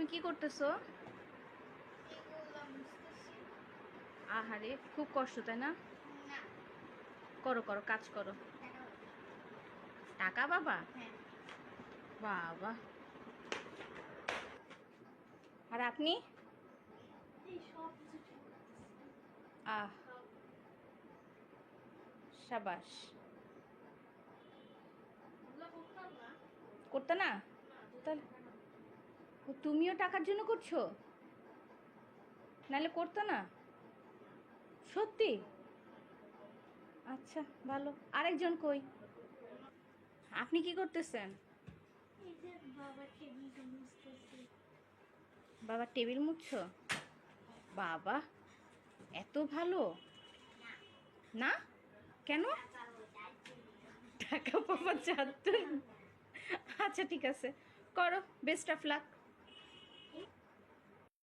তুমি কি করতেছো? আহারে, খুব কষ্ট তাই না? করো করো, কাজ করো। টাকা বাবা? বাবা। আর আপনি? আহ, সাবাস। করতে না? তাহলে তুমিও টাকার জন্য করছো? নাহলে করতো না? সত্যি? আচ্ছা, ভালো। আরেকজন কই? আপনি কি করতেছেন? বাবা টেবিল মুছছো? বাবা, এত ভালো না? কেন? টাকা পাওয়া চাচ্ছেন? আচ্ছা ঠিক আছে, করো। Best of luck.